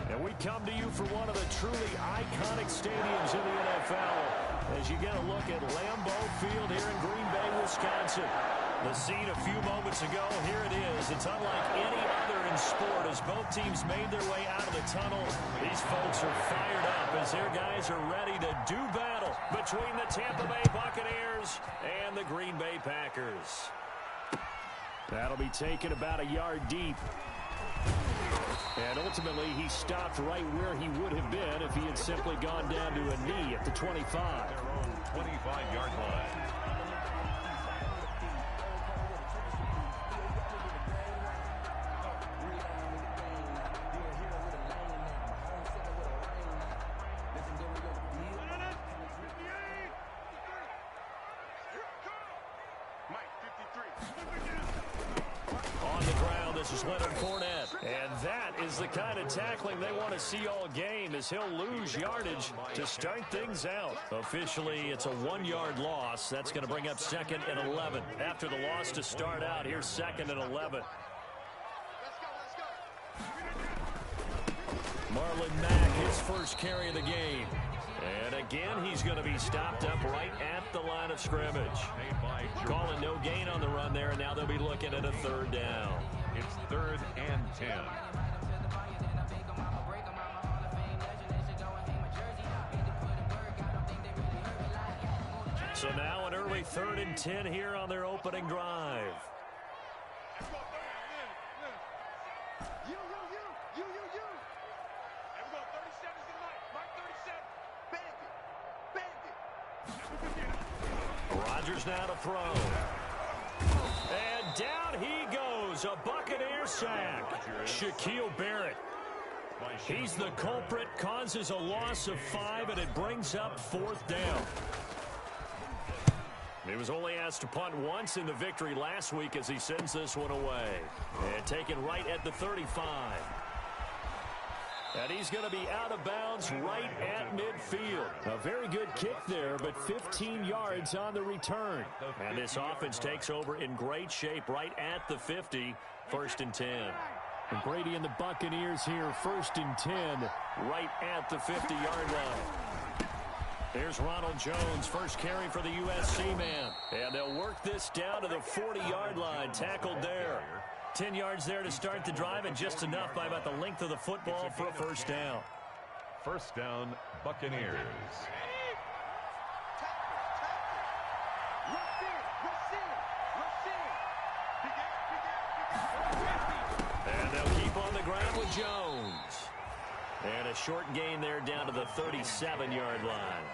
And we come to you from one of the truly iconic stadiums in the NFL as you get a look at Lambeau Field here in Green Bay, Wisconsin. The scene a few moments ago, here it is. It's unlike any other in sport as both teams made their way out of the tunnel. These folks are fired up as their guys are ready to do battle between the Tampa Bay Buccaneers and the Green Bay Packers. That'll be taken about a yard deep. And ultimately, he stopped right where he would have been if he had simply gone down to a knee at the 25. Their own 25-yard line. And that is the kind of tackling they want to see all game as he'll lose yardage to start things out. Officially, it's a 1-yard loss. That's going to bring up 2nd and 11. After the loss to start out, here's 2nd and 11. Marlon Mack, his first carry of the game. And again, he's going to be stopped up right at the line of scrimmage. Calling no gain on the run there, and now they'll be looking at a 3rd down. It's 3rd and 10. So now an early 3rd and 10 here on their opening drive. Rodgers now to throw. And down he goes. A Buccaneer sack. Shaquille Barrett. He's the culprit. Causes a loss of 5, and it brings up 4th down. He was only asked to punt once in the victory last week as he sends this one away. And taken right at the 35. And he's going to be out of bounds right at midfield. A very good kick there, but 15 yards on the return. And this offense takes over in great shape right at the 50, 1st and 10. And Brady and the Buccaneers here, 1st and 10, right at the 50-yard line. There's Ronald Jones, first carry for the USC man. And they'll work this down to the 40-yard line, tackled there. 10 yards there to start the drive, and just enough by about the length of the football for a 1st down. 1st down, Buccaneers. And they'll keep on the ground with Jones. And a short gain there down to the 37-yard line.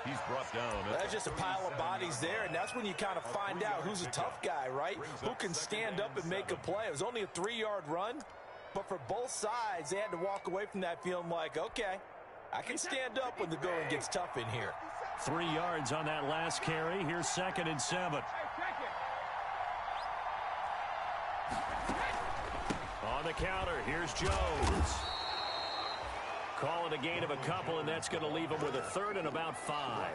He's brought down. That's just a pile of bodies there, and that's when you kind of find out who's a tough guy, right? Who can stand up and make a play. It was only a 3-yard run, but for both sides, they had to walk away from that feeling like, okay, I can stand up when the going gets tough in here. 3 yards on that last carry. Here's 2nd and 7. On the counter, here's Jones. Calling a gain of a couple, and that's going to leave him with a 3rd and about 5.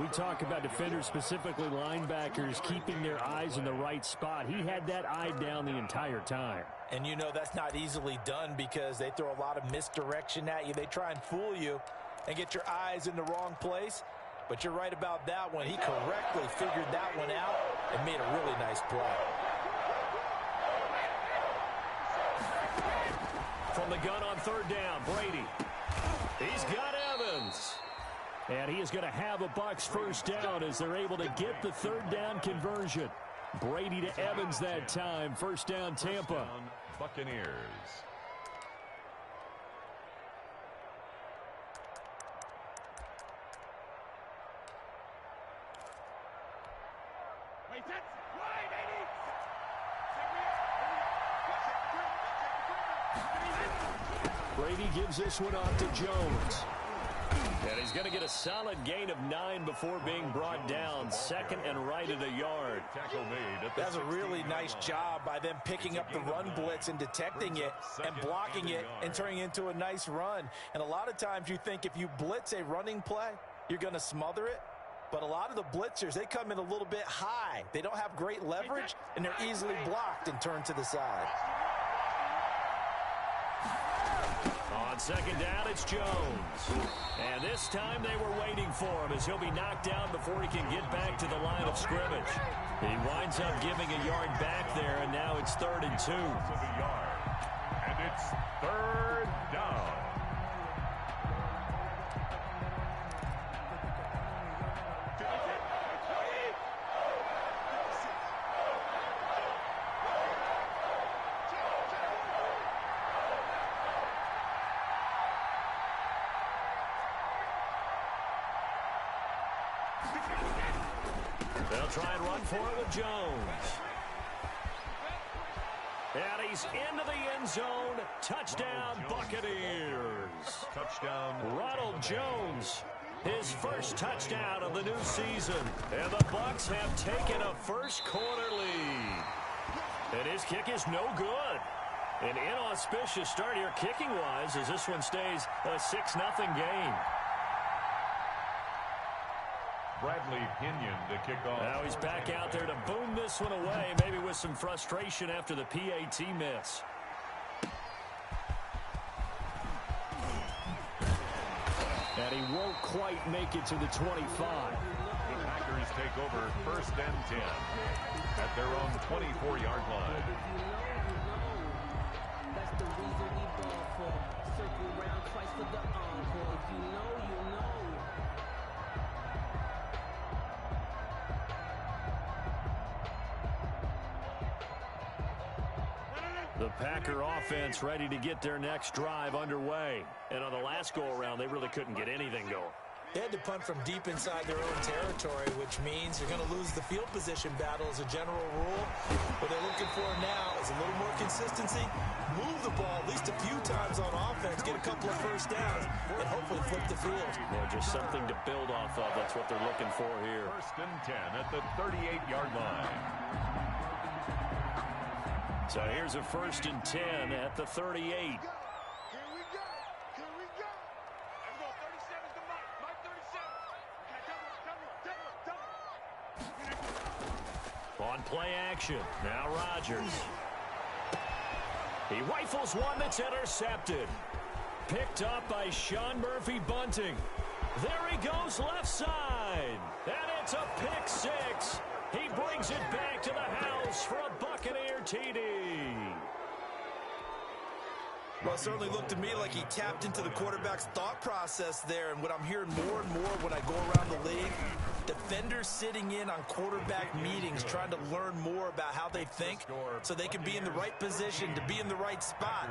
We talk about defenders, specifically linebackers, keeping their eyes in the right spot. He had that eye down the entire time. And you know that's not easily done because they throw a lot of misdirection at you. They try and fool you and get your eyes in the wrong place. But you're right about that one. He correctly figured that one out and made a really nice play. From the gun on 3rd down, Brady. He's got Evans. And he is going to have a Bucs 1st down as they're able to get the 3rd down conversion. Brady to Evans that time. 1st down, Tampa. 1st down, Buccaneers. Brady gives this one off to Jones. And he's going to get a solid gain of 9 before being brought down. 2nd and right at a yard. That's a really nice job by them picking up the run blitz and detecting it and blocking it and turning it into a nice run. And a lot of times you think if you blitz a running play, you're going to smother it. But a lot of the blitzers, they come in a little bit high. They don't have great leverage, and they're easily blocked and turned to the side. On On second down, it's Jones. And this time they were waiting for him as he'll be knocked down before he can get back to the line of scrimmage. He winds up giving a yard back there, and now it's 3rd and 2. And it's 3rd down. They'll try and run for it with Jones. And he's into the end zone. Touchdown, Buccaneers. Touchdown. Ronald Jones, his first touchdown of the new season. And the Bucs have taken a first-quarter lead. And his kick is no good. An inauspicious start here kicking-wise as this one stays a 6-0 game. Bradley Pinion to kick off. Now he's back out there to boom this one away, maybe with some frustration after the PAT miss. And he won't quite make it to the 25. The Packers take over 1st and 10 at their own 24-yard line. That's the reason we ball for. Circle round twice for the encore. If you know, you know. The Packer offense ready to get their next drive underway. And on the last go-around, they really couldn't get anything going. They had to punt from deep inside their own territory, which means they're going to lose the field position battle as a general rule. What they're looking for now is a little more consistency, move the ball at least a few times on offense, get a couple of first downs, and hopefully flip the field. Well, just something to build off of. That's what they're looking for here. 1st and 10 at the 38-yard line. So here's a 1st and 10 at the 38. On play action, now Rodgers. He rifles one that's intercepted. Picked up by Sean Murphy-Bunting. There he goes left side. And it's a pick six. He brings it back to the house for a Buccaneer TD. Well, it certainly looked to me like he tapped into the quarterback's thought process there. And what I'm hearing more and more when I go around the league, defenders sitting in on quarterback meetings trying to learn more about how they think so they can be in the right position to be in the right spot,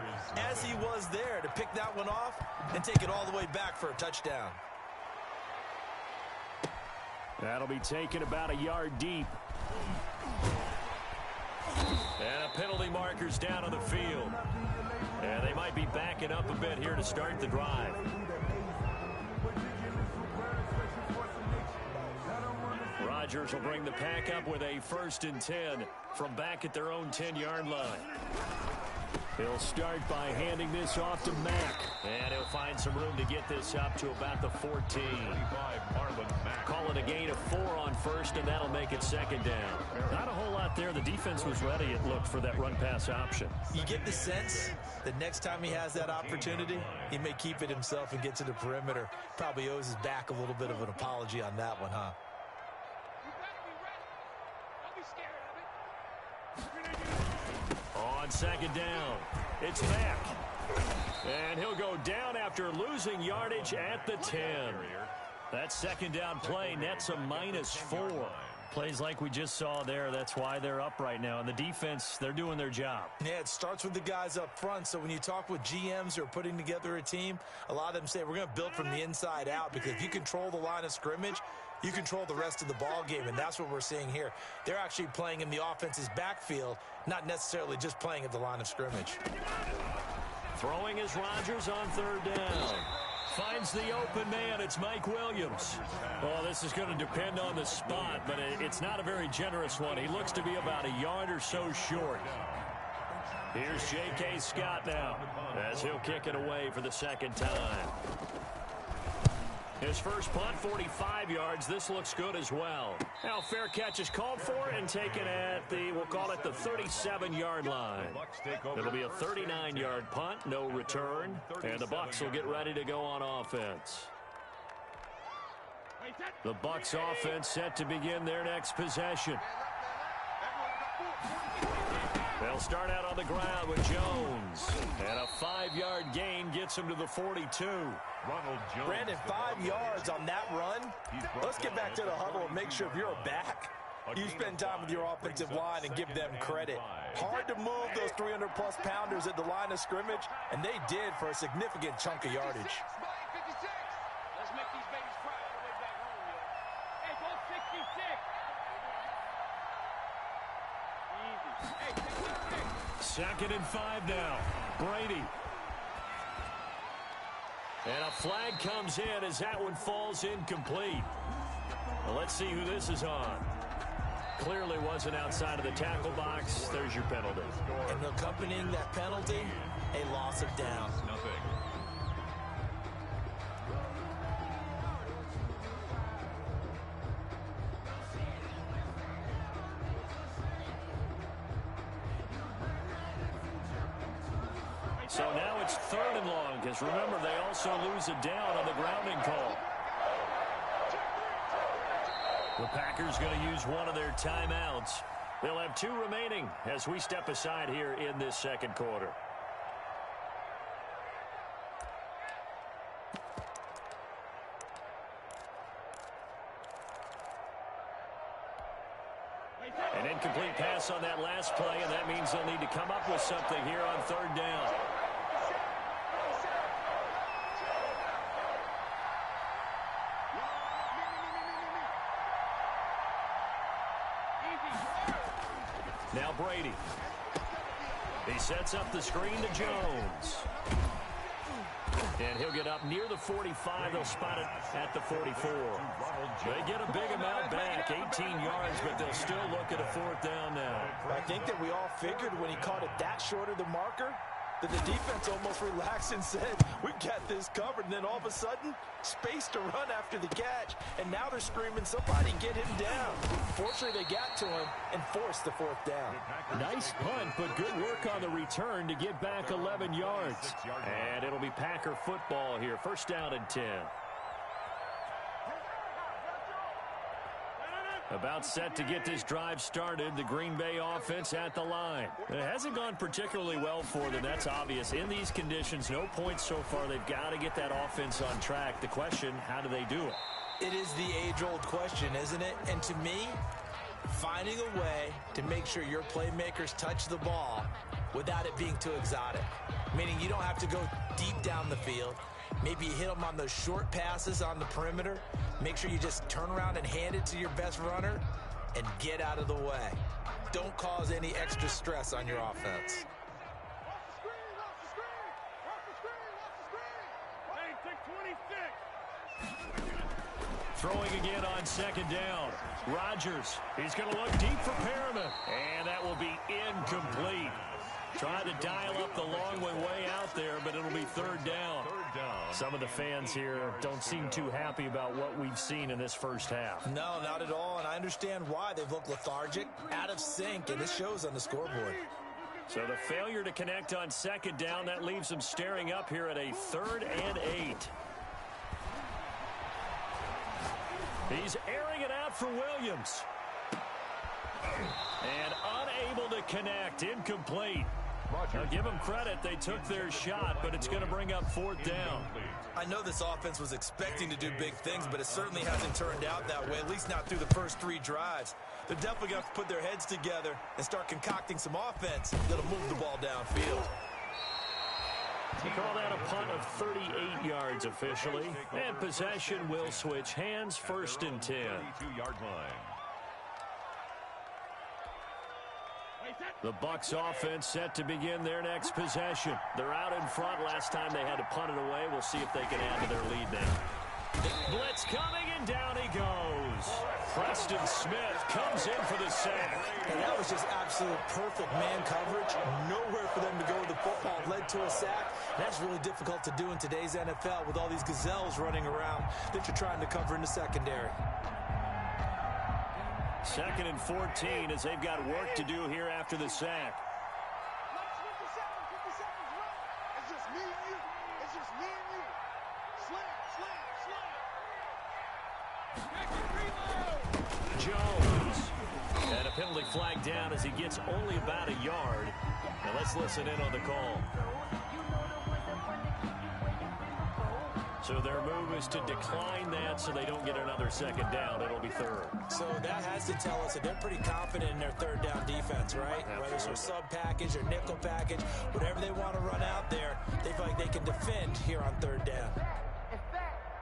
as he was there to pick that one off and take it all the way back for a touchdown. That'll be taken about a yard deep. And a penalty marker's down on the field. And they might be backing up a bit here to start the drive. Rodgers will bring the pack up with a 1st and 10 from back at their own 10-yard line. He'll start by handing this off to Mack. And he'll find some room to get this up to about the 14. Call it a gain of 4 on 1st, and that'll make it 2nd down. Not a whole lot there. The defense was ready, it looked, for that run-pass option. You get the sense that next time he has that opportunity, he may keep it himself and get to the perimeter. Probably owes his back a little bit of an apology on that one, huh? On 2nd down, it's Mack. And he'll go down after losing yardage at the 10. That 2nd down play nets a -4. Plays like we just saw there, that's why they're up right now. And the defense, they're doing their job. Yeah, it starts with the guys up front. So when you talk with GMs who are putting together a team, a lot of them say we're going to build from the inside out, because if you control the line of scrimmage, you control the rest of the ball game, and that's what we're seeing here. They're actually playing in the offense's backfield, not necessarily just playing at the line of scrimmage. Throwing is Rodgers on 3rd down. Finds the open man. It's Mike Williams. Well, this is going to depend on the spot, but it's not a very generous one. He looks to be about a yard or so short. Here's J.K. Scott now as he'll kick it away for the 2nd time. His first punt, 45 yards. This looks good as well. Now, fair catch is called for and taken at the, we'll call it the 37-yard line. It'll be a 39-yard punt, no return, and the Bucs will get ready to go on offense. The Bucs offense set to begin their next possession. They'll start out on the ground with Jones. And a 5-yard gain gets him to the 42. Brandon, 5 yards on that run. Let's get back to the huddle and make sure if you're a back, you spend time with your offensive line and give them credit. Hard to move those 300-plus pounders at the line of scrimmage, and they did for a significant chunk of yardage. Let's make these babies cry all the way back home, yo. Hey, go 66. Easy. Hey, 2nd and 5 now. Brady. And a flag comes in as that one falls incomplete. Well, let's see who this is on. Clearly wasn't outside of the tackle box. There's your penalty. And accompanying that penalty, a loss of down. Nothing. So now it's 3rd and long, because remember, they also lose a down on the grounding call. The Packers going to use one of their timeouts. They'll have 2 remaining as we step aside here in this 2nd quarter. An incomplete pass on that last play, and that means they'll need to come up with something here on 3rd down. Now Brady. He sets up the screen to Jones. And he'll get up near the 45. They'll spot it at the 44. They get a big amount back, 18 yards, but they'll still look at a 4th down now. I think that we all figured when he caught it that short of the marker that the defense almost relaxed and said, we've got this covered. And then all of a sudden, space to run after the catch. And now they're screaming, somebody get him down. Fortunately, they got to him and forced the 4th down. Nice punt, but good work on the return to get back 11 yards. And it'll be Packer football here. 1st down and 10. About set to get this drive started. The Green Bay offense at the line. It hasn't gone particularly well for them. That's obvious. In these conditions, no points so far. They've got to get that offense on track. The question, how do they do it? It is the age-old question, isn't it? And to me, finding a way to make sure your playmakers touch the ball without it being too exotic. Meaning you don't have to go deep down the field. Maybe you hit them on those short passes on the perimeter. Make sure you just turn around and hand it to your best runner and get out of the way. Don't cause any extra stress on your offense. Throwing again on 2nd down. Rodgers, he's going to look deep for Perriman. And that will be incomplete. Trying to dial up the long way out there, but it'll be 3rd down. Some of the fans here don't seem too happy about what we've seen in this 1st half. No, not at all, and I understand why. They've looked lethargic, out of sync, and this shows on the scoreboard. So the failure to connect on 2nd down, that leaves them staring up here at a 3rd and 8. He's airing it out for Williams. And unable to connect, incomplete. Now give them credit, they took their shot, but it's going to bring up 4th down. I know this offense was expecting to do big things, but it certainly hasn't turned out that way, at least not through the first 3 drives. They're definitely going to have to put their heads together and start concocting some offense that'll move the ball downfield. They call that a punt of 38 yards officially. And possession will switch hands, 1st and 10. 32-yard line. The Bucs offense set to begin their next possession. They're out in front. Last time they had to punt it away. We'll see if they can add to their lead now. Blitz coming, and down he goes. Preston Smith comes in for the sack. And that was just absolute perfect man coverage. Nowhere for them to go with the football. Led to a sack. And that's really difficult to do in today's NFL with all these gazelles running around that you're trying to cover in the secondary. 2nd and 14 as they've got work to do here after the sack. It's just me and you. It's just me and you. Slam, slam, slam. Jones. And a penalty flag down as he gets only about a yard. Now let's listen in on the call. So their move is to decline that so they don't get another 2nd down. It'll be 3rd. So that has to tell us that they're pretty confident in their 3rd down defense, right? Absolutely. Whether it's a sub package or nickel package, whatever they want to run out there, they feel like they can defend here on 3rd down. In fact,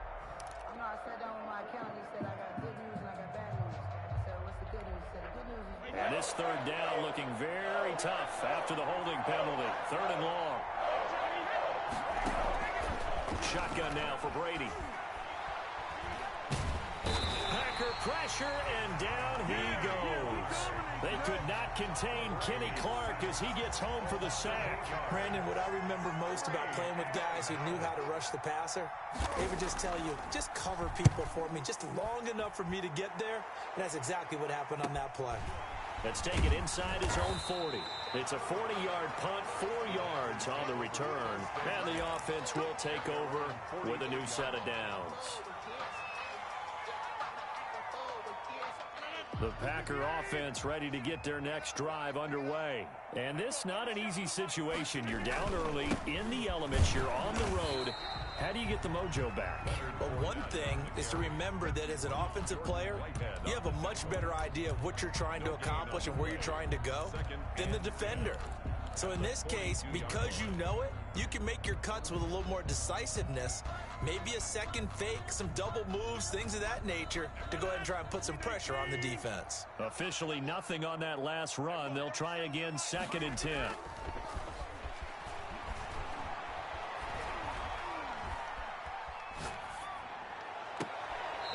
I know I sat down with my accountant. He said I got good news and I got bad news. So what's the good news? He said the good news is And this 3rd down looking very tough after the holding penalty. 3rd and long. Shotgun now for Brady. Packer pressure, and down he goes. They could not contain Kenny Clark as he gets home for the sack. Brandon, what I remember most about playing with guys who knew how to rush the passer, they would just tell you, just cover people for me, just long enough for me to get there. And that's exactly what happened on that play. Let's take it inside his own 40. It's a 40-yard punt, 4 yards on the return. And the offense will take over with a new set of downs. The Packer offense ready to get their next drive underway. And this not an easy situation. You're down early, in the elements, you're on the road. How do you get the mojo back? But one thing is to remember that as an offensive player, you have a much better idea of what you're trying to accomplish and where you're trying to go than the defender. So in this case, because you know it, you can make your cuts with a little more decisiveness, maybe a second fake, some double moves, things of that nature, to go ahead and try and put some pressure on the defense. Officially nothing on that last run. They'll try again, 2nd and 10.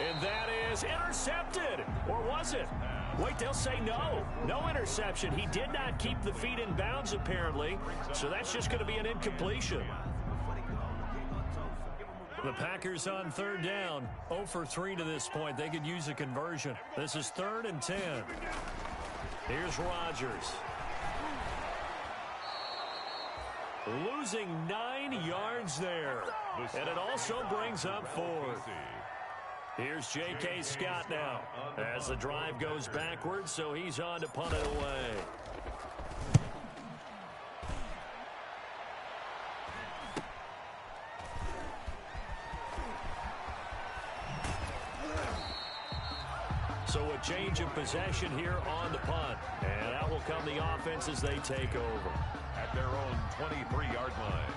And that is intercepted. Or was it? Wait, they'll say no. No interception. He did not keep the feet in bounds, apparently. So that's just going to be an incompletion. The Packers on 3rd down. 0 for 3 to this point. They could use a conversion. This is 3rd and 10. Here's Rodgers. Losing 9 yards there. And it also brings up 4th. Here's J.K. Scott now as the drive goes backwards, so he's on to punt it away. So a change of possession here on the punt. And out will come the offense as they take over. At their own 23-yard line.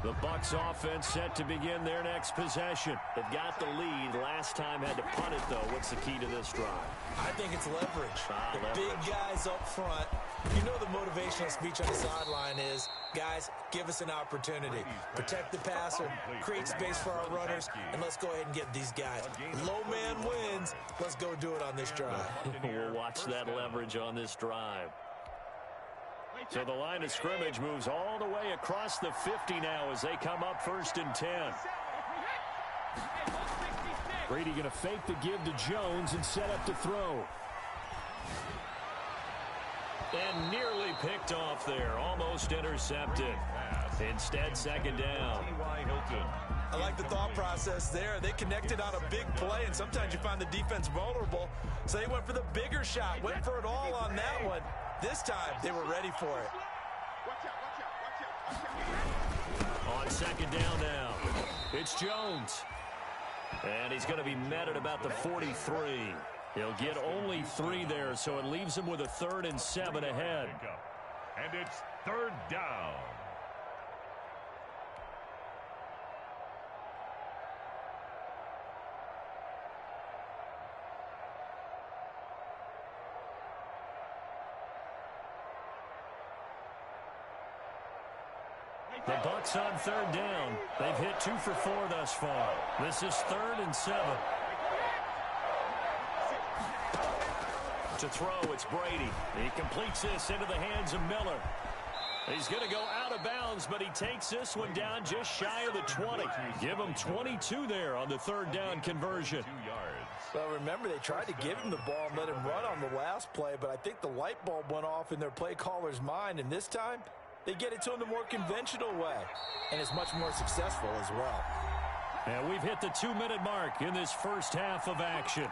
The Bucs offense set to begin their next possession. They've got the lead. Last time had to punt it, though. What's the key to this drive? I think it's leverage. The Leverage. big guys up front. You know the motivational speech on the sideline is, guys, give us an opportunity. Protect the passer, create space for our runners, and let's go ahead and get these guys. Low man wins. Let's go do it on this drive. We'll watch that leverage on this drive. So the line of scrimmage moves all the way across the 50 now as they come up 1st and 10. Brady going to fake the give to Jones and set up to throw. And nearly picked off there. Almost intercepted. Instead, 2nd down. I like the thought process there. They connected on a big play, and sometimes you find the defense vulnerable. So they went for the bigger shot, went for it all on that one. This time, they were ready for it. On 2nd down now, it's Jones. And he's going to be met at about the 43. He'll get only 3 there, so it leaves him with a 3rd and 7 ahead. And it's 3rd down. The Bucs on third down. They've hit 2 for 4 thus far. This is 3rd and 7. To throw, it's Brady. He completes this into the hands of Miller. He's going to go out of bounds, but he takes this one down just shy of the 20. Give him 22 there on the 3rd down conversion. 2 yards. Well, remember, they tried to give him the ball and let him run on the last play, but I think the light bulb went off in their play caller's mind, and this time they get it to him the more conventional way, and it's much more successful as well. And we've hit the 2-minute mark in this first half of action.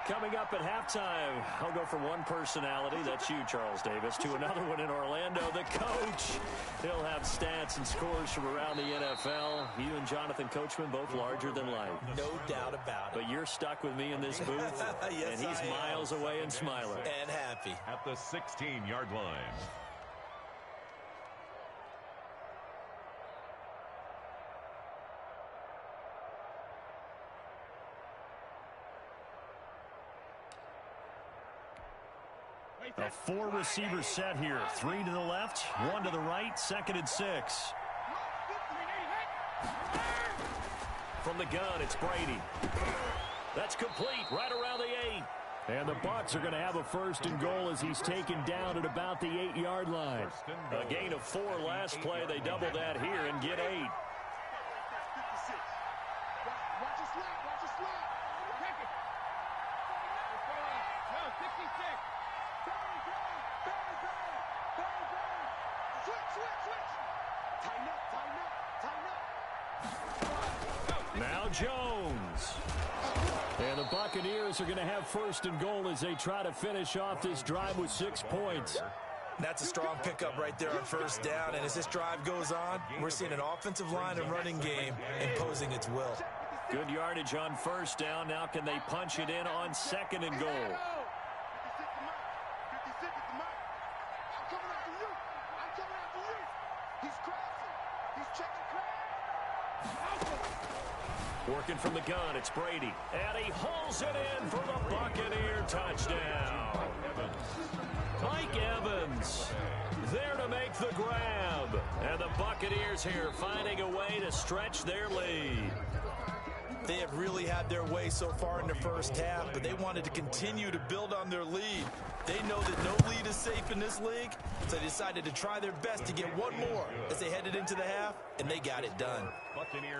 Coming up at halftime, I'll go from one personality, that's you, Charles Davis, to another one in Orlando, the coach. He'll have stats and scores from around the NFL. You and Jonathan Coachman, both larger than life. No doubt about it. But you're stuck with me in this booth, yes, and he's miles away and smiling. And happy. At the 16-yard line. A 4-receiver set here. 3 to the left, 1 to the right, 2nd and 6. From the gun, it's Brady. That's complete right around the 8. And the Bucs are going to have a 1st and goal as he's taken down at about the 8-yard line. A gain of 4 last play. They double that here and get 8. Watch your slot. Watch your slot. Check it. No, 66. Switch. Tighten up. Now Jones. And the Buccaneers are going to have 1st and goal as they try to finish off this drive with 6 points. That's a strong pickup right there on 1st down, and as this drive goes on, we're seeing an offensive line and running game imposing its will. Good yardage on 1st down. Now can they punch it in on 2nd and goal? Working from the gun, it's Brady. And he hauls it in for the Buccaneer touchdown. Mike Evans there to make the grab. And the Buccaneers here finding a way to stretch their lead. They have really had their way so far in the first half, but they wanted to continue to build on their lead. They know that no lead is safe in this league, so they decided to try their best to get one more as they headed into the half, and they got it done.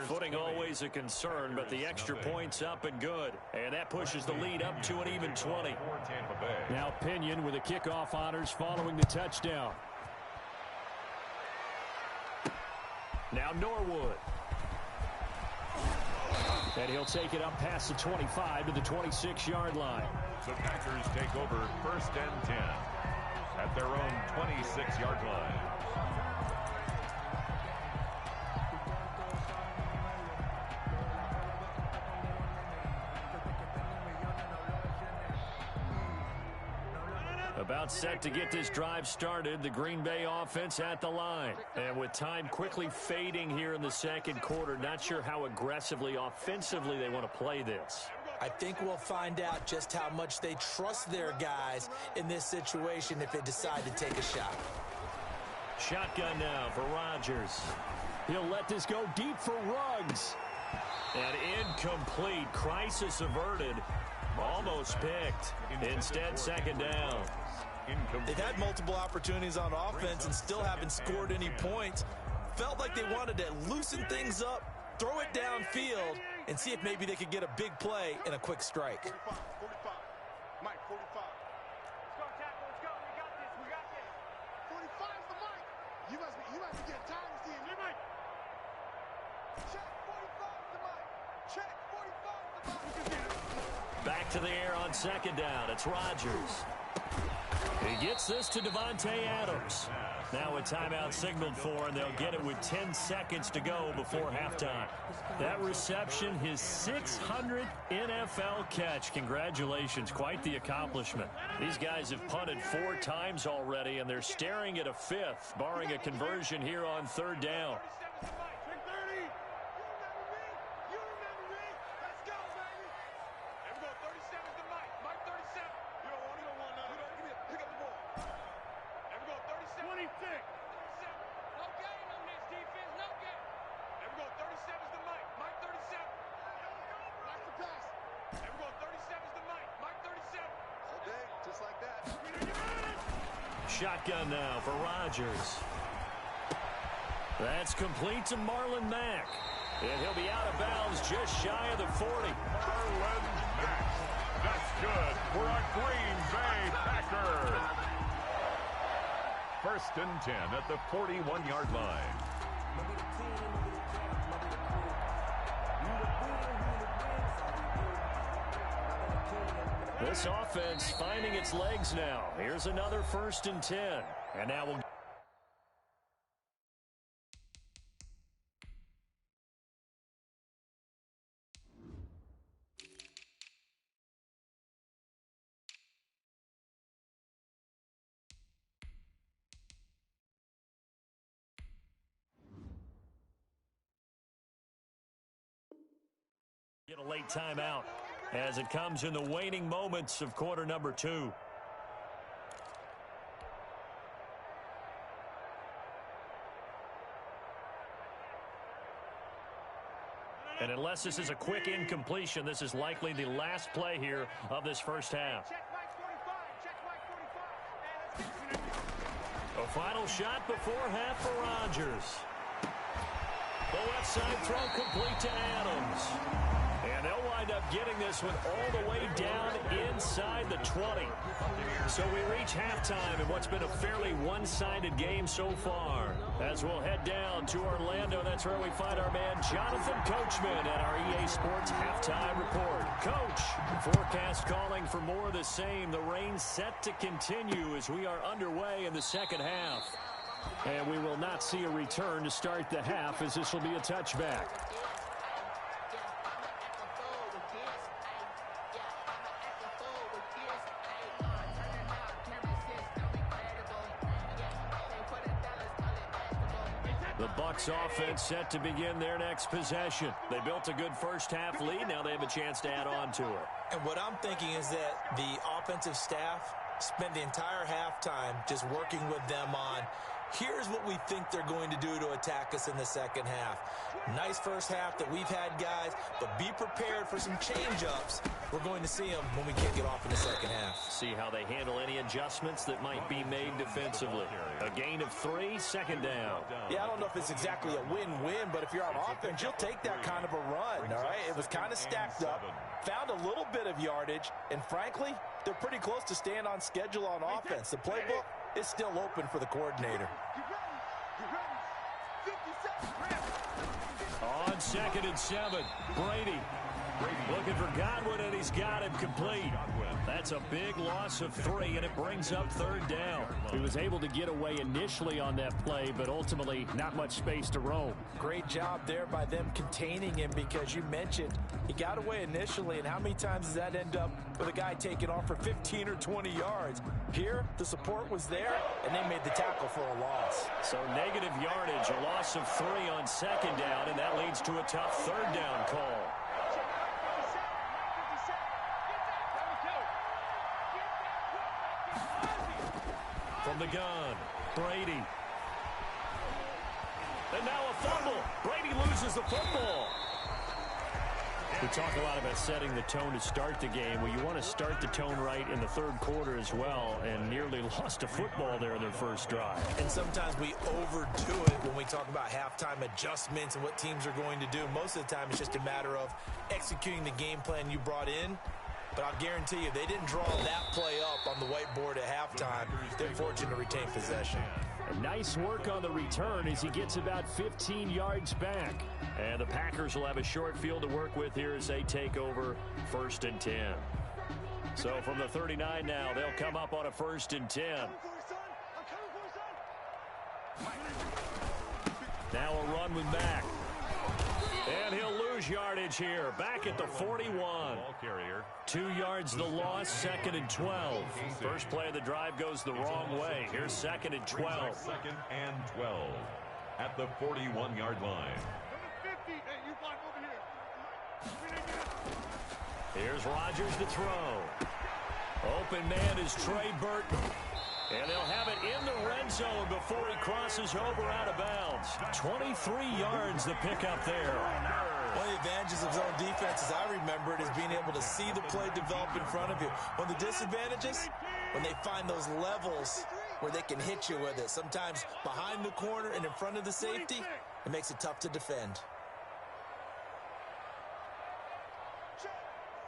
Footing always a concern, but the extra point's up and good. And that pushes the lead up to an even 20. Now Pinion with the kickoff honors following the touchdown. Now Norwood. And he'll take it up past the 25 to the 26-yard line. The Packers take over 1st and 10 at their own 26-yard line. About set to get this drive started, the Green Bay offense at the line. And with time quickly fading here in the 2nd quarter, not sure how aggressively, offensively they want to play this. I think we'll find out just how much they trust their guys in this situation if they decide to take a shot. Shotgun now for Rodgers. He'll let this go deep for Ruggs. And incomplete. Crisis averted. Almost picked. Instead, 2nd down. They've had multiple opportunities on offense and still haven't scored any points. Felt like they wanted to loosen things up, throw it downfield, and see if maybe they could get a big play and a quick strike. 45. Mike, 45. Let's go, tackle. Let's go. We got this. 45's the Mike. You must be getting tired of seeing him. Mike. Check 45's the Mike. Check 45's the Mike. Back to the air on 2nd down. It's Rodgers. He gets this to Devontae Adams. Now a timeout signaled for, and they'll get it with 10 seconds to go before halftime. That reception, his 600th NFL catch. Congratulations, quite the accomplishment. These guys have punted 4 times already, and they're staring at a 5th, barring a conversion here on 3rd down. shotgun now for Rodgers. That's complete to Marlon Mack. And he'll be out of bounds just shy of the 40. Marlon Mack. That's good for a Green Bay Packer. 1st and 10 at the 41-yard line. This offense finding its legs now. Here's another 1st and 10. And now we'll get a late timeout as it comes in the waning moments of quarter number 2. And unless this is a quick incompletion, this is likely the last play here of this first half. A final shot before half for Rodgers. The left side throw complete to Adams. And they'll wind up getting this one all the way down inside the 20. So we reach halftime in what's been a fairly one-sided game so far. As we'll head down to Orlando, that's where we find our man Jonathan Coachman at our EA Sports Halftime Report. Coach, forecast calling for more of the same. The rain set to continue as we are underway in the second half. And we will not see a return to start the half as this will be a touchback. The Bucs offense set to begin their next possession. They built a good first half lead. Now they have a chance to add on to it. And what I'm thinking is that the offensive staff spent the entire halftime just working with them on, here's what we think they're going to do to attack us in the second half. Nice first half that we've had, guys, but be prepared for some change-ups. We're going to see them when we kick it off in the second half. See how they handle any adjustments that might be made defensively. A gain of 3, second down. Yeah, I don't know if it's exactly a win-win, but if you're on offense, you'll take that kind of a run, all right? It was kind of stacked up, found a little bit of yardage, and frankly, they're pretty close to staying on schedule on offense. The playbook is still open for the coordinator. On 2nd and 7, Brady looking for Godwin, and he's got him complete. That's a big loss of 3, and it brings up 3rd down. He was able to get away initially on that play, but ultimately not much space to roam. Great job there by them containing him, because you mentioned he got away initially, and how many times does that end up with a guy taking off for 15 or 20 yards? Here, the support was there, and they made the tackle for a loss. So negative yardage, a loss of 3 on 2nd down, and that leads to a tough 3rd down call. From the gun, Brady. And now a fumble. Brady loses the football. We talk a lot about setting the tone to start the game. Well, you want to start the tone right in the 3rd quarter as well, and nearly lost a football there in their first drive. And sometimes we overdo it when we talk about halftime adjustments and what teams are going to do. Most of the time, it's just a matter of executing the game plan you brought in. But I'll guarantee you, they didn't draw that play up on the whiteboard at halftime. They're fortunate to retain possession. And nice work on the return as he gets about 15 yards back. And the Packers will have a short field to work with here as they take over 1st and 10. So from the 39 now, they'll come up on a 1st and 10. Now a run with Mack. And he'll lose yardage here. Back at the 41. 2 yards the loss, 2nd and 12. First play of the drive goes the wrong way. Here's 2nd and 12. 2nd and 12 at the 41-yard line. Here's Rodgers to throw. Open man is Trey Burton. And they'll have it in the red zone before he crosses over out of bounds. 23 yards the pickup there. One of the advantages of zone defense, as I remember it, is being able to see the play develop in front of you. One of the disadvantages, when they find those levels where they can hit you with it. Sometimes behind the corner and in front of the safety, it makes it tough to defend. Check.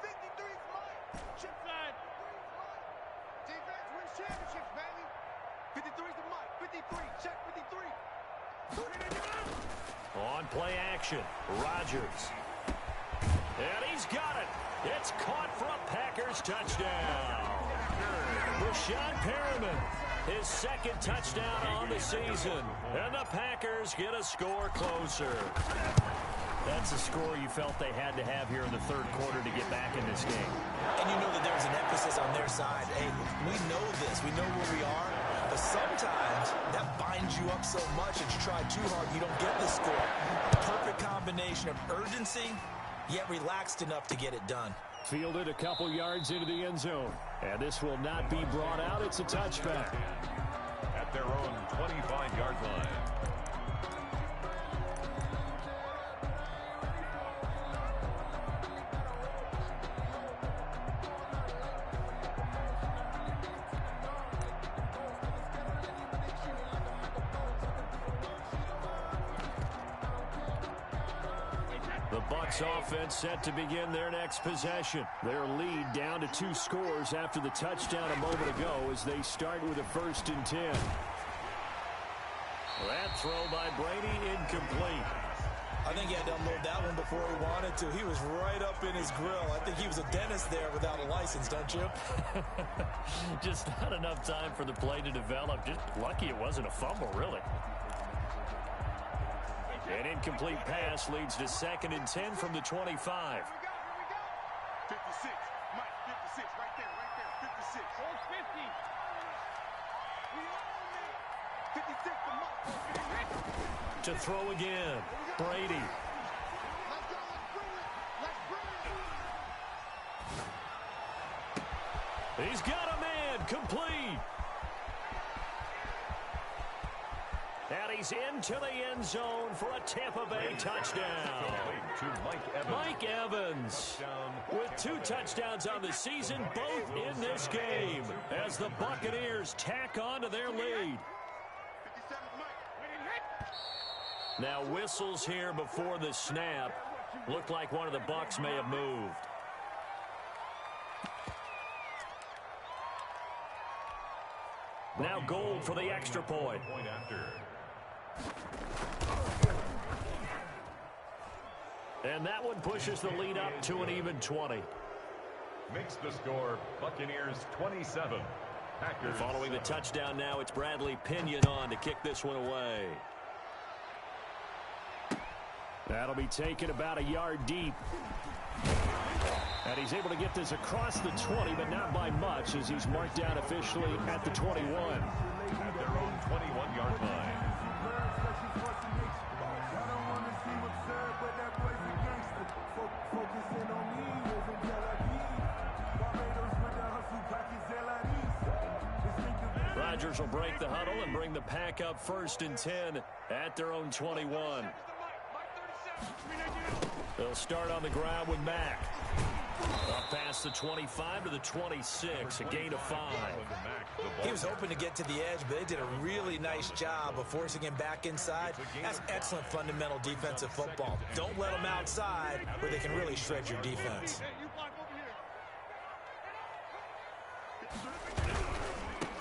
53's Mike. Chip side. Defense wins championships, baby. 53's the Mike. 53. Check 53. On play action, Rodgers. And he's got it. It's caught for a Packers touchdown. Rashad Perriman, his second touchdown on the season. And the Packers get a score closer. That's a score you felt they had to have here in the third quarter to get back in this game. And you know that there's an emphasis on their side. Hey, we know this. We know where we are. But sometimes that binds you up so much that you try too hard, you don't get the score. A perfect combination of urgency, yet relaxed enough to get it done. Fielded a couple yards into the end zone. And this will not be brought out. It's a touchback. At their own 25-yard line. The Bucs offense set to begin their next possession. Their lead down to 2 scores after the touchdown a moment ago as they start with a 1st and 10. That throw by Brady incomplete. I think he had to unload that one before he wanted to. He was right up in his grill. I think he was a dentist there without a license, don't you? Just not enough time for the play to develop. Just lucky it wasn't a fumble, really. An incomplete pass leads to 2nd and 10 from the 25. 56. Mike, 56. Right there. 56. Oh, 50. We own it. 56 to Mike. To throw again. Brady. Let's go. Let's bring it. He's got a man. Complete. And he's into the end zone for a Tampa Bay touchdown. To Mike Evans. Mike Evans with 2 touchdowns on the season, both in this game, as the Buccaneers tack on to their lead. 57 Mike. Now whistles here before the snap. Looked like one of the Bucs may have moved. Now Gold for the extra point. Point after. And that one pushes the lead up to an even 20. Makes the score Buccaneers 27. Packers Following the 7. touchdown now, it's Bradley Pinion on to kick this one away. That'll be taken about a yard deep. And he's able to get this across the 20, but not by much, as he's marked down officially at the 21. At their own 21-yard line. Rodgers will break the huddle and bring the pack up 1st and 10 at their own 21. They'll start on the ground with Mack. Up past the 25 to the 26, a gain of 5. He was hoping to get to the edge, but they did a really nice job of forcing him back inside. That's excellent fundamental defensive football. Don't let them outside where they can really shred your defense.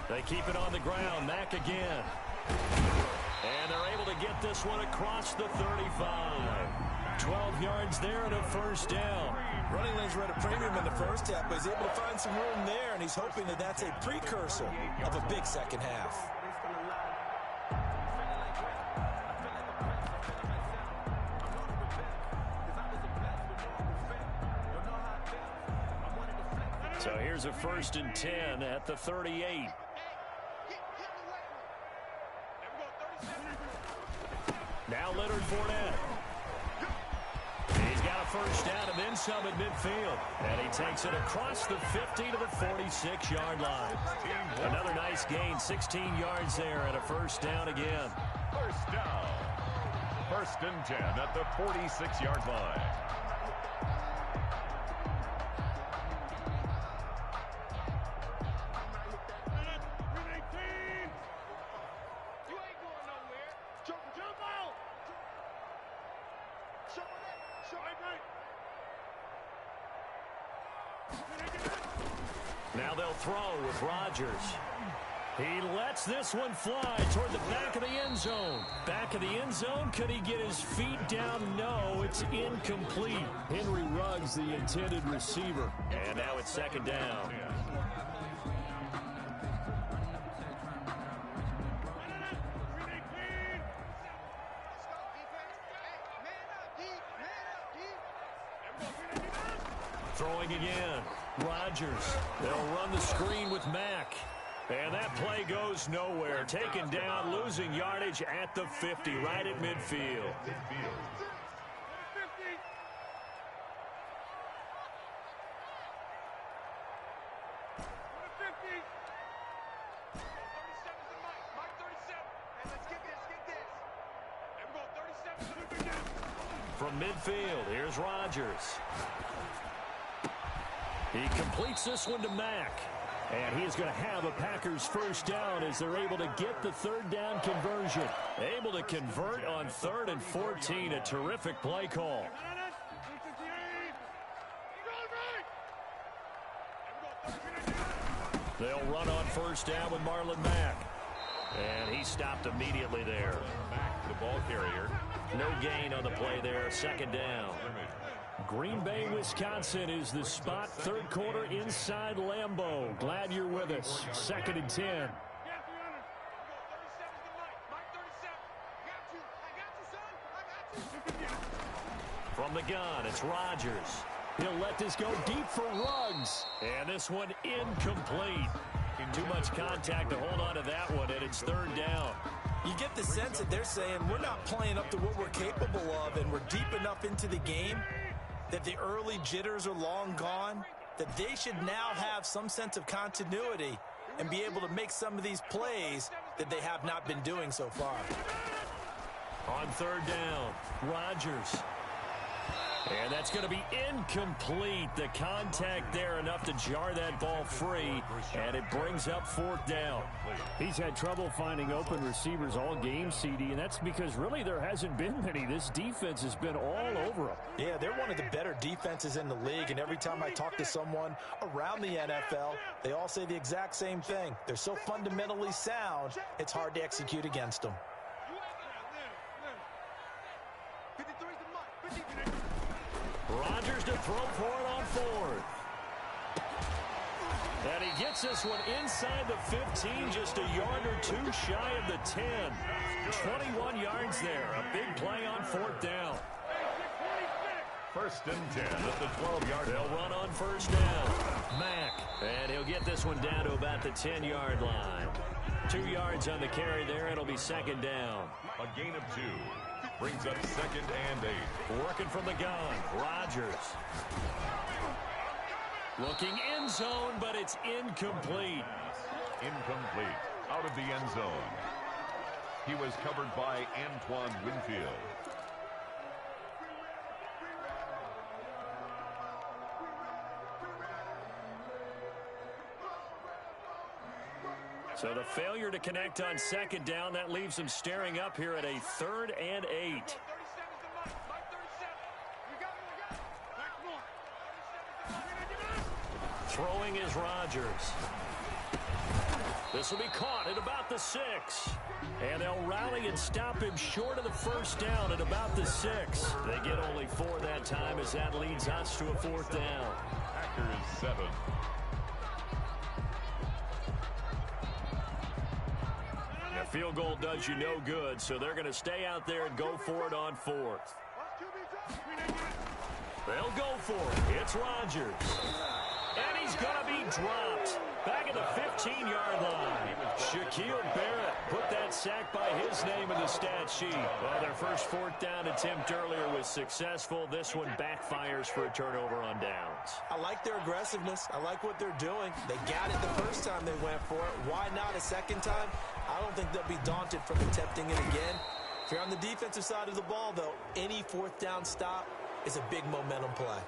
They keep it on the ground. Mack again. And they're able to get this one across the 35. 12 yards there and a 1st down. Running lanes were at a premium in the first half, but he's able to find some room there, and he's hoping that that's a precursor of a big second half. So here's a 1st and 10 at the 38. Now Leonard Fournette. He's got a 1st down and then some at midfield. And he takes it across the 50 to the 46-yard line. Another nice gain, 16 yards there and a 1st down again. 1st down. 1st and 10 at the 46-yard line. Now they'll throw with Rodgers. He lets this one fly toward the back of the end zone. Back of the end zone. Could he get his feet down? No, it's incomplete. Henry Ruggs, the intended receiver. And now it's second down. Throwing again. Rodgers. They'll run the screen with Mack. And that play goes nowhere. Taken down, losing yardage at the 50, right at midfield. From midfield, here's Rodgers. He completes this one to Mack. And he is going to have a Packers first down as they're able to get the third down conversion. Able to convert on 3rd and 14. A terrific play call. They'll run on first down with Marlon Mack. And he stopped immediately there. Mack, the ball carrier. No gain on the play there. Second down. Green Bay, Wisconsin is the spot. Third quarter inside Lambeau. Glad you're with us. 2nd and 10. From the gun, it's Rodgers. He'll let this go deep for Ruggs. And this one incomplete. Too much contact to hold on to that one, and it's 3rd down. You get the sense that they're saying we're not playing up to what we're capable of, and we're deep enough into the game that the early jitters are long gone, that they should now have some sense of continuity and be able to make some of these plays that they have not been doing so far. On 3rd down, Rodgers. And that's going to be incomplete. The contact there enough to jar that ball free, and it brings up 4th down. He's had trouble finding open receivers all game, CD, and that's because really there hasn't been many. This defense has been all over them. Yeah, they're one of the better defenses in the league, and every time I talk to someone around the NFL, they all say the exact same thing. They're so fundamentally sound, it's hard to execute against them. Rodgers to throw for it on 4th. And he gets this one inside the 15, just a yard or two shy of the 10. 21 yards there. A big play on 4th down. 1st and 10 at the 12-yard line. They'll run on first down. Mack. And he'll get this one down to about the 10-yard line. 2 yards on the carry there. It'll be 2nd down. A gain of 2. Brings up 2nd and 8. Working from the gun. Rodgers. Looking end zone, but it's incomplete. Incomplete. Out of the end zone. He was covered by Antoine Winfield. So the failure to connect on 2nd down, that leaves them staring up here at a 3rd and 8. Throwing is Rodgers. This will be caught at about the 6. And they'll rally and stop him short of the first down at about the 6. They get only 4 that time as that leads us to a 4th down. Packers 7. Now, field goal does you no good, so they're going to stay out there and go for it on 4th. They'll go for it. It's Rodgers. And he's going to be dropped back at the 15-yard line. Shaquille Barrett put that sack by his name in the stat sheet. Well, their first 4th down attempt earlier was successful. This one backfires for a turnover on downs. I like their aggressiveness. I like what they're doing. They got it the first time they went for it. Why not a second time? I don't think they'll be daunted from attempting it again. If you're on the defensive side of the ball, though, any 4th down stop is a big momentum play.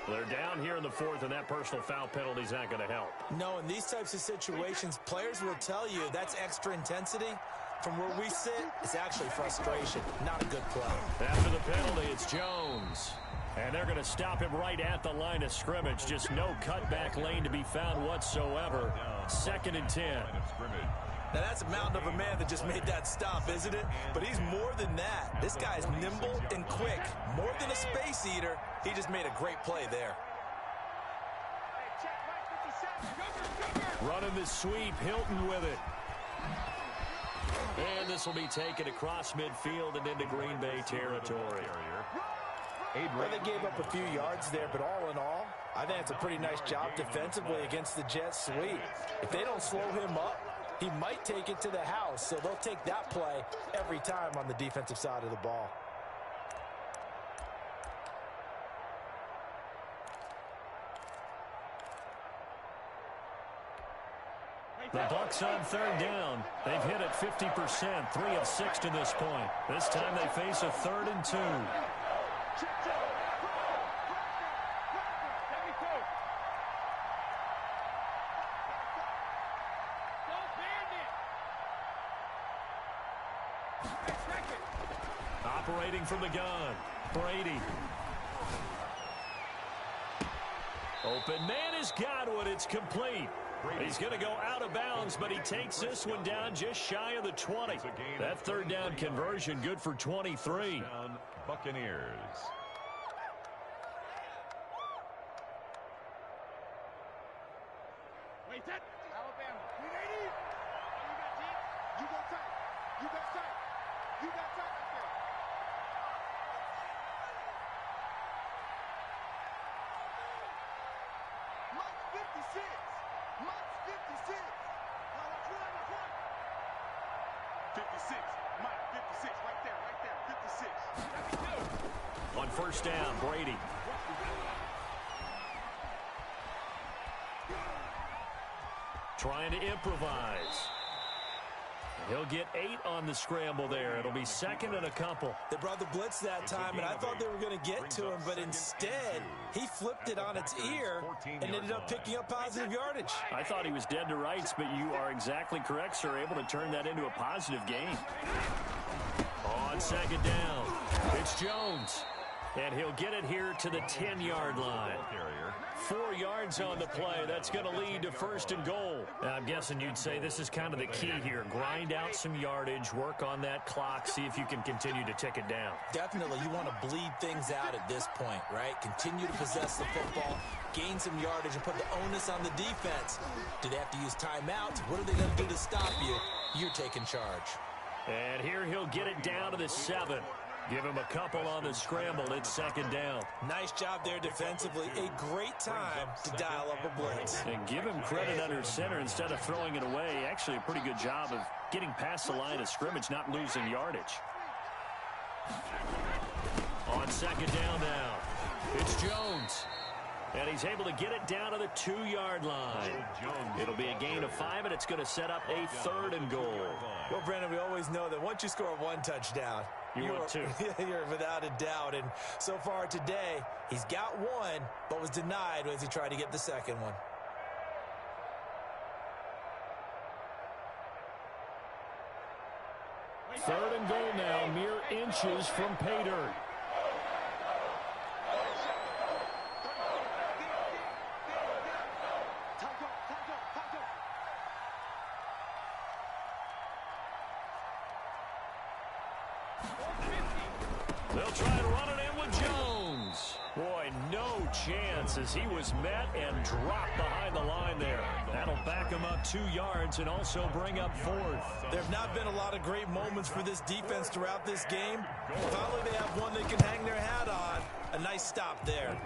They're down here in the 4th, and that personal foul penalty is not going to help. No, in these types of situations, players will tell you that's extra intensity. From where we sit, it's actually frustration, not a good play. After the penalty, it's Jones. And they're going to stop him right at the line of scrimmage. Just no cutback lane to be found whatsoever. 2nd and 10. Now, that's a mountain of a man that just made that stop, isn't it? But he's more than that. This guy's nimble and quick. More than a space eater, he just made a great play there. Running the sweep, Hilton with it. And this will be taken across midfield and into Green Bay territory. Well, they gave up a few yards there, but all in all, I think it's a pretty nice job defensively against the Jets sweep. If they don't slow him up, he might take it to the house, so they'll take that play every time on the defensive side of the ball. The Bucs on 3rd down. They've hit it 50%, 3 of 6 to this point. This time they face a 3rd and 2. Operating from the gun, Brady. Open man has got one. It's complete. He's going to go out of bounds, but he takes this one down just shy of the 20. That 3rd down conversion good for 23. Buccaneers. Wait, that Alabama. You ready? You got deep. You got tight. You got tight. You got tight right there. Mike 56. Mike 56. Now that's one. That's one. 56. Mike 56. Right there. Right there. 56. On 1st down, Brady. Trying to improvise. He'll get 8 on the scramble there. It'll be 2nd and a couple. They brought the blitz that time, and I thought they were going to get to him, but instead, he flipped it on its ear and ended up picking up positive yardage. I thought he was dead to rights, but you are exactly correct, sir. Able to turn that into a positive gain. On 2nd down, it's Jones. And he'll get it here to the 10-yard line. 4 yards on the play. That's going to lead to 1st and goal. I'm guessing you'd say this is kind of the key here. Grind out some yardage, work on that clock, see if you can continue to tick it down. Definitely, you want to bleed things out at this point, right? Continue to possess the football, gain some yardage, and put the onus on the defense. Do they have to use timeouts? What are they going to do to stop you? You're taking charge. And here he'll get it down to the 7. Give him a couple on the scramble. It's 2nd down. Nice job there defensively. A great time to dial up a blitz. And give him credit under center instead of throwing it away. Actually a pretty good job of getting past the line of scrimmage, not losing yardage. On 2nd down now, it's Jones. And he's able to get it down to the 2-yard line. It'll be a gain of 5, and it's going to set up a 3rd and goal. Well, Brandon, we always know that once you score 1 touchdown, you're 2. You're without a doubt. And so far today, he's got 1, but was denied as he tried to get the 2nd one. Third and goal now, mere inches from pay dirt. They'll try and run it in with Jones. Boy, no chance as he was met and dropped behind the line there. That'll back him up 2 yards and also bring up 4th. There have not been a lot of great moments for this defense throughout this game. Finally, they have one they can hang their hat on. A nice stop there.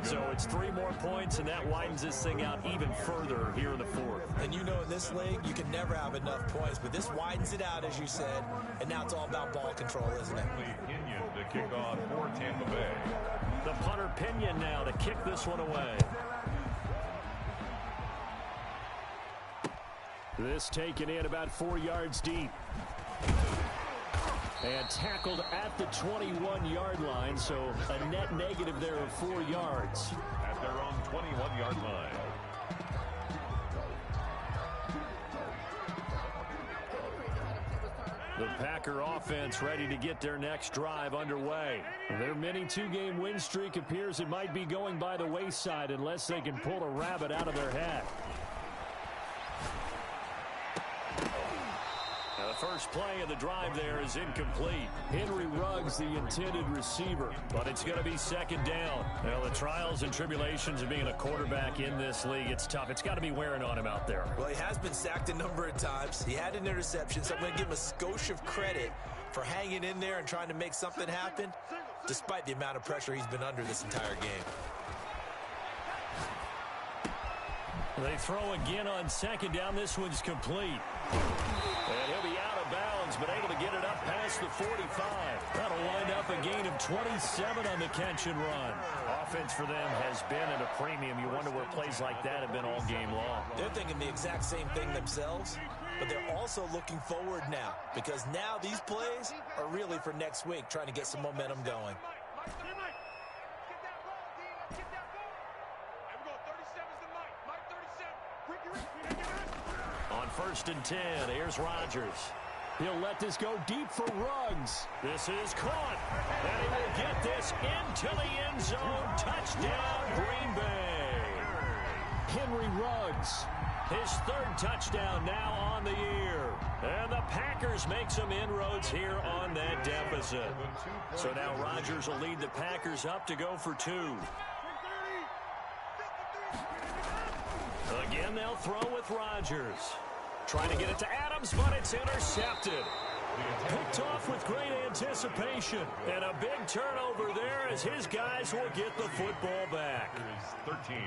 So it's 3 more points, and that widens this thing out even further here in the 4th. And you know in this league, you can never have enough points, but this widens it out, as you said, and now it's all about ball control, isn't it? Pinion to kick off for Tampa Bay. The punter Pinion now to kick this one away. This taken in about 4 yards deep. And tackled at the 21-yard line, so a net negative there of 4 yards. At their own 21-yard line. The Packer offense ready to get their next drive underway. Their mini two-game win streak appears it might be going by the wayside unless they can pull a rabbit out of their hat. Now the first play of the drive there is incomplete. Henry Ruggs, the intended receiver, but it's going to be second down. Now the trials and tribulations of being a quarterback in this league, it's tough. It's got to be wearing on him out there. Well, he has been sacked a number of times. He had an interception, so I'm going to give him a skosh of credit for hanging in there and trying to make something happen, despite the amount of pressure he's been under this entire game. They throw again on second down. This one's complete. And he'll be out of bounds, but able to get it up past the 45. That'll wind up a gain of 27 on the catch and run. Offense for them has been at a premium. You wonder where plays like that have been all game long. They're thinking the exact same thing themselves, but they're also looking forward now, because now these plays are really for next week, trying to get some momentum going. On 1st and 10, here's Rodgers. He'll let this go deep for Ruggs. This is caught. And he will get this into the end zone. Touchdown, Green Bay. Henry Ruggs, his third touchdown now on the year. And the Packers make some inroads here on that deficit. So now Rodgers will lead the Packers up to go for 2. Again, they'll throw with Rodgers. Trying to get it to Adams, but it's intercepted. Picked off with great anticipation. And a big turnover there as his guys will get the football back. 13.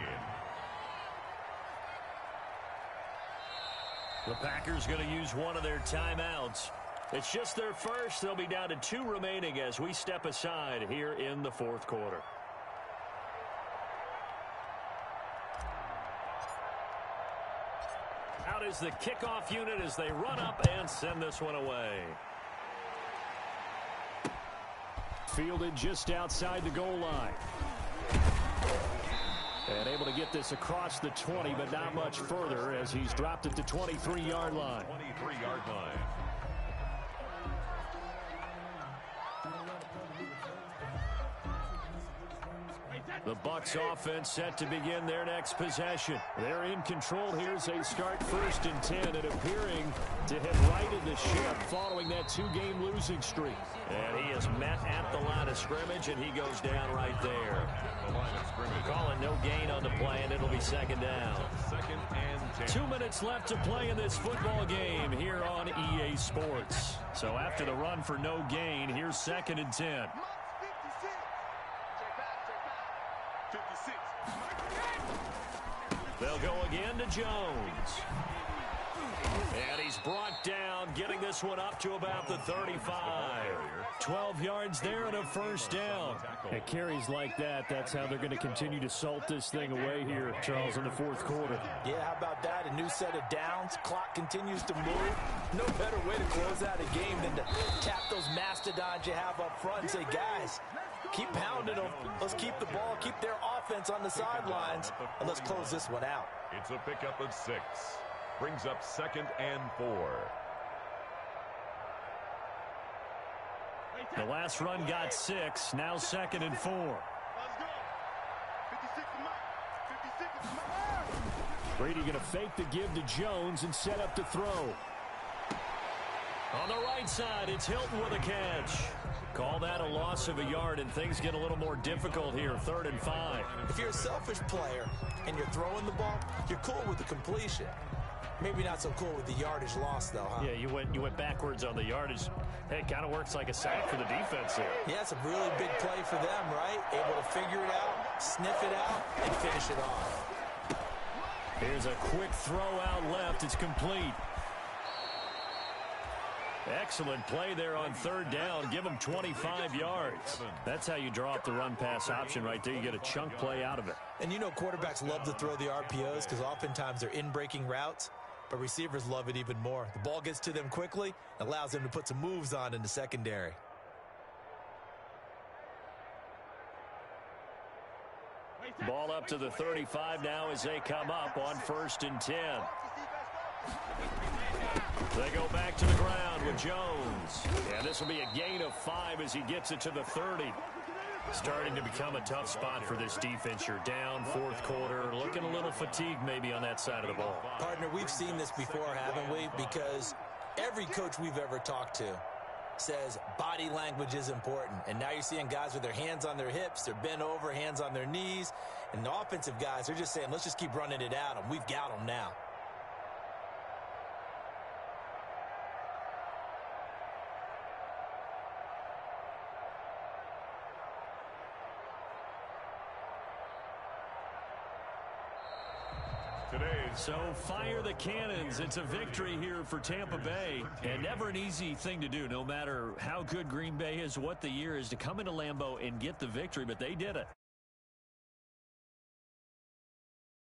The Packers going to use one of their timeouts. It's just their first. They'll be down to 2 remaining as we step aside here in the fourth quarter. Out is the kickoff unit as they run up and send this one away. Fielded just outside the goal line. And able to get this across the 20, but not much further as he's dropped at the 23-yard line. 23-yard line. The Bucs offense set to begin their next possession. They're in control here as they start 1st and 10 and appearing to have righted the ship following that 2-game losing streak. And he is met at the line of scrimmage, and he goes down right there. The line of scrimmage. Calling no gain on the play, and it'll be second down. 2nd and 10. 2 minutes left to play in this football game here on EA Sports. So after the run for no gain, here's 2nd and 10. They'll go again to Jones. And he's brought down, getting this one up to about the 35. 12 yards there and a first down. At carries like that, that's how they're going to continue to salt this thing away here, Charles, in the fourth quarter. Yeah, how about that? A new set of downs. Clock continues to move. No better way to close out a game than to tap those mastodons you have up front and say, guys, keep pounding them. Let's keep the ball, keep their offense on the sidelines, and let's close this one out. It's a pickup of 6. Brings up 2nd and 4. The last run got 6. Now 2nd and 4. Let's go. 56 to Mike. 56 to Mike. Brady going to fake the give to Jones and set up to throw. On the right side, it's Hilton with a catch. Call that a loss of a yard, and things get a little more difficult here, 3rd and 5. If you're a selfish player and you're throwing the ball, you're cool with the completion. Maybe not so cool with the yardage loss, though, huh? Yeah, you went backwards on the yardage. Hey, it kind of works like a sack for the defense there. Yeah, it's a really big play for them, right? Able to figure it out, sniff it out, and finish it off. Here's a quick throw out left. It's complete. Excellent play there on 3rd down. Give them 25 yards. That's how you draw up the run-pass option right there. You get a chunk play out of it. And you know quarterbacks love to throw the RPOs because oftentimes they're in-breaking routes, but receivers love it even more. The ball gets to them quickly, allows them to put some moves on in the secondary. Ball up to the 35 now as they come up on 1st and 10. They go back to the ground with Jones. And this will be a gain of 5 as he gets it to the 30. Starting to become a tough spot for this defense. You're down fourth quarter, looking a little fatigued maybe on that side of the ball. Partner, we've seen this before, haven't we? Because every coach we've ever talked to says body language is important. And now you're seeing guys with their hands on their hips, they're bent over, hands on their knees. And the offensive guys, they're just saying, let's just keep running it at them. We've got them now. So fire the cannons. It's a victory here for Tampa Bay. And never an easy thing to do, no matter how good Green Bay is, what the year is, to come into Lambeau and get the victory. But they did it.